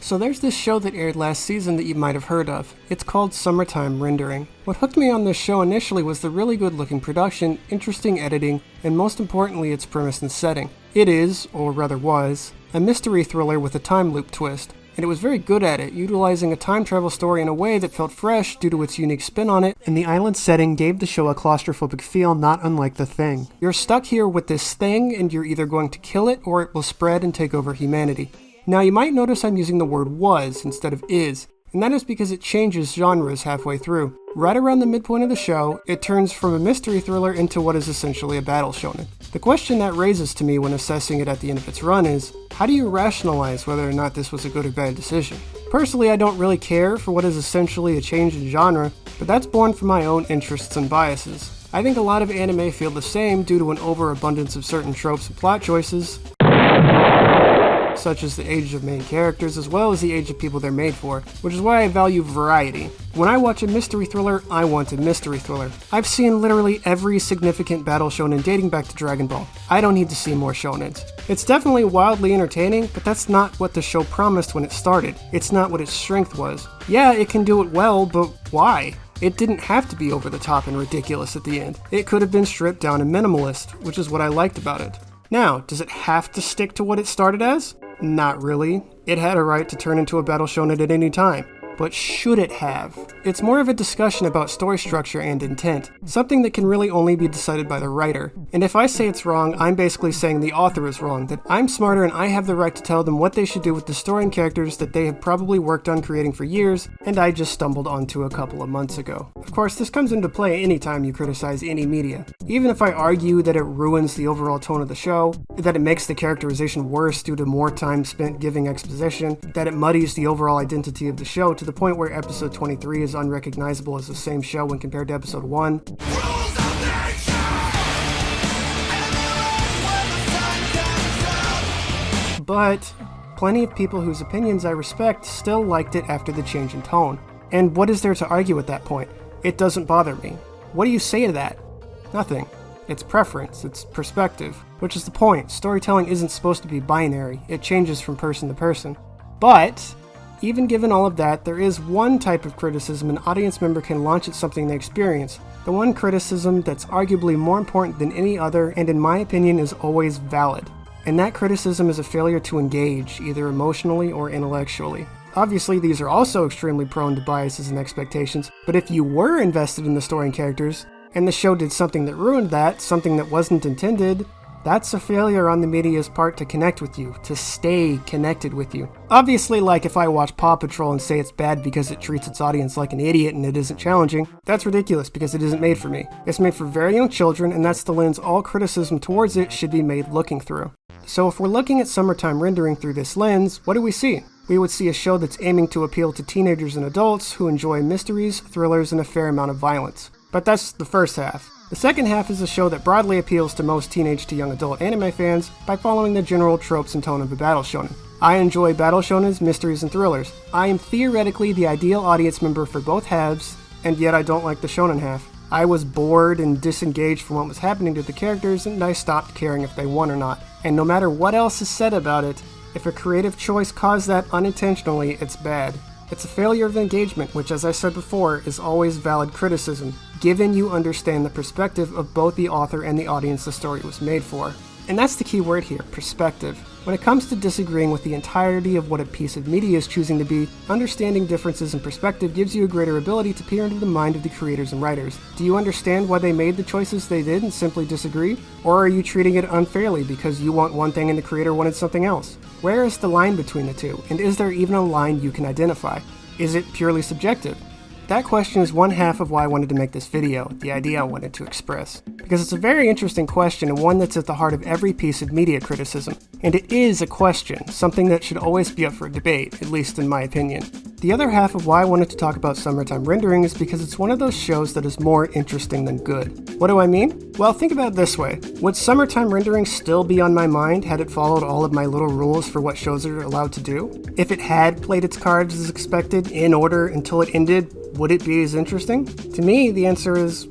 So there's this show that aired last season that you might have heard of. It's called Summertime Rendering. What hooked me on this show initially was the really good looking production, interesting editing, and most importantly its premise and setting. It is, or rather was, a mystery thriller with a time loop twist. And it was very good at it, utilizing a time travel story in a way that felt fresh due to its unique spin on it, and the island setting gave the show a claustrophobic feel not unlike The Thing. You're stuck here with this thing, and you're either going to kill it or it will spread and take over humanity. Now you might notice I'm using the word was instead of is, and that is because it changes genres halfway through. Right around the midpoint of the show, it turns from a mystery thriller into what is essentially a battle shonen. The question that raises to me when assessing it at the end of its run is, how do you rationalize whether or not this was a good or bad decision? Personally, I don't really care for what is essentially a change in genre, but that's born from my own interests and biases. I think a lot of anime feel the same due to an overabundance of certain tropes and plot choices, such as the age of main characters as well as the age of people they're made for, which is why I value variety. When I watch a mystery thriller, I want a mystery thriller. I've seen literally every significant battle shonen dating back to Dragon Ball. I don't need to see more shonens. It's definitely wildly entertaining, but that's not what the show promised when it started. It's not what its strength was. Yeah, it can do it well, but why? It didn't have to be over the top and ridiculous at the end. It could have been stripped down and minimalist, which is what I liked about it. Now, does it have to stick to what it started as? Not really. It had a right to turn into a battle shonen at any time. But should it have? It's more of a discussion about story structure and intent, something that can really only be decided by the writer. And if I say it's wrong, I'm basically saying the author is wrong, that I'm smarter and I have the right to tell them what they should do with the story and characters that they have probably worked on creating for years, and I just stumbled onto a couple of months ago. Of course, this comes into play anytime you criticize any media. Even if I argue that it ruins the overall tone of the show, that it makes the characterization worse due to more time spent giving exposition, that it muddies the overall identity of the show to the point where episode 23 is unrecognizable as the same show when compared to episode 1. But plenty of people whose opinions I respect still liked it after the change in tone. And what is there to argue at that point? It doesn't bother me. What do you say to that? Nothing. It's preference, it's perspective, which is the point. Storytelling isn't supposed to be binary. It changes from person to person. But even given all of that, there is one type of criticism an audience member can launch at something they experience. The one criticism that's arguably more important than any other, and in my opinion is always valid. And that criticism is a failure to engage, either emotionally or intellectually. Obviously, these are also extremely prone to biases and expectations, but if you were invested in the story and characters, and the show did something that ruined that, something that wasn't intended, that's a failure on the media's part to connect with you, to stay connected with you. Obviously, like if I watch Paw Patrol and say it's bad because it treats its audience like an idiot and it isn't challenging, that's ridiculous because it isn't made for me. It's made for very young children, and that's the lens all criticism towards it should be made looking through. So if we're looking at Summertime Rendering through this lens, what do we see? We would see a show that's aiming to appeal to teenagers and adults who enjoy mysteries, thrillers, and a fair amount of violence. But that's the first half. The second half is a show that broadly appeals to most teenage to young adult anime fans by following the general tropes and tone of a battle shonen. I enjoy battle shonens, mysteries, and thrillers. I am theoretically the ideal audience member for both halves, and yet I don't like the shonen half. I was bored and disengaged from what was happening to the characters, and I stopped caring if they won or not. And no matter what else is said about it, if a creative choice caused that unintentionally, it's bad. It's a failure of engagement, which, as I said before, is always valid criticism, given you understand the perspective of both the author and the audience the story was made for. And that's the key word here, perspective. When it comes to disagreeing with the entirety of what a piece of media is choosing to be, understanding differences in perspective gives you a greater ability to peer into the mind of the creators and writers. Do you understand why they made the choices they did and simply disagree? Or are you treating it unfairly because you want one thing and the creator wanted something else? Where is the line between the two? And is there even a line you can identify? Is it purely subjective? That question is one half of why I wanted to make this video, the idea I wanted to express. Because it's a very interesting question and one that's at the heart of every piece of media criticism. And it is a question, something that should always be up for debate, at least in my opinion. The other half of why I wanted to talk about Summertime Rendering is because it's one of those shows that is more interesting than good. What do I mean? Well, think about it this way. Would Summertime Rendering still be on my mind had it followed all of my little rules for what shows are allowed to do? If it had played its cards as expected, in order, until it ended, would it be as interesting? To me, the answer is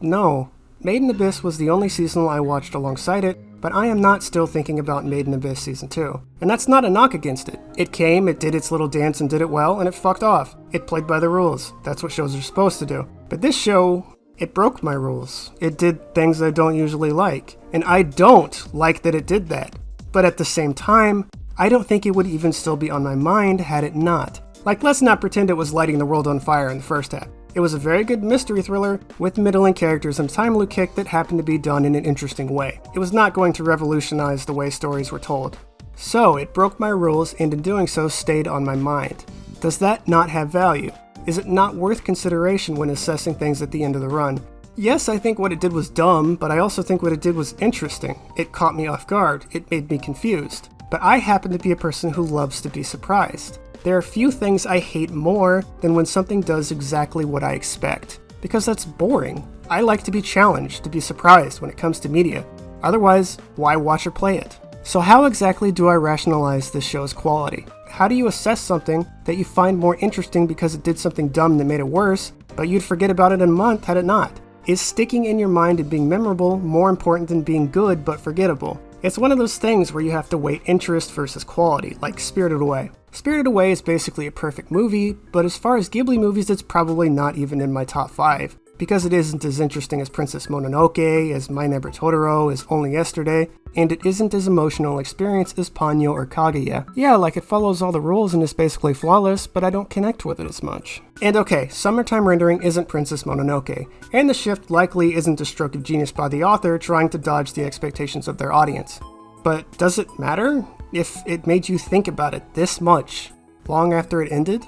no. Made in Abyss was the only seasonal I watched alongside it, but I am not still thinking about Maiden Abyss Season 2. And that's not a knock against it. It came, it did its little dance and did it well, and it fucked off. It played by the rules. That's what shows are supposed to do. But this show, it broke my rules. It did things I don't usually like. And I don't like that it did that. But at the same time, I don't think it would even still be on my mind had it not. Like, let's not pretend it was lighting the world on fire in the first half. It was a very good mystery thriller with middling characters and time loop kick that happened to be done in an interesting way. It was not going to revolutionize the way stories were told. So, it broke my rules and in doing so stayed on my mind. Does that not have value? Is it not worth consideration when assessing things at the end of the run? Yes, I think what it did was dumb, but I also think what it did was interesting. It caught me off guard. It made me confused. But I happen to be a person who loves to be surprised. There are few things I hate more than when something does exactly what I expect, because that's boring. I like to be challenged, to be surprised when it comes to media. Otherwise, why watch or play it? So how exactly do I rationalize this show's quality? How do you assess something that you find more interesting because it did something dumb that made it worse, but you'd forget about it in a month had it not? Is sticking in your mind and being memorable more important than being good but forgettable? It's one of those things where you have to weigh interest versus quality, like Spirited Away. Spirited Away is basically a perfect movie, but as far as Ghibli movies, it's probably not even in my top 5, because it isn't as interesting as Princess Mononoke, as My Neighbor Totoro, as Only Yesterday, and it isn't as emotional an experience as Ponyo or Kaguya. Yeah, like it follows all the rules and is basically flawless, but I don't connect with it as much. And okay, Summertime Rendering isn't Princess Mononoke, and the shift likely isn't a stroke of genius by the author trying to dodge the expectations of their audience. But does it matter? If it made you think about it this much, long after it ended?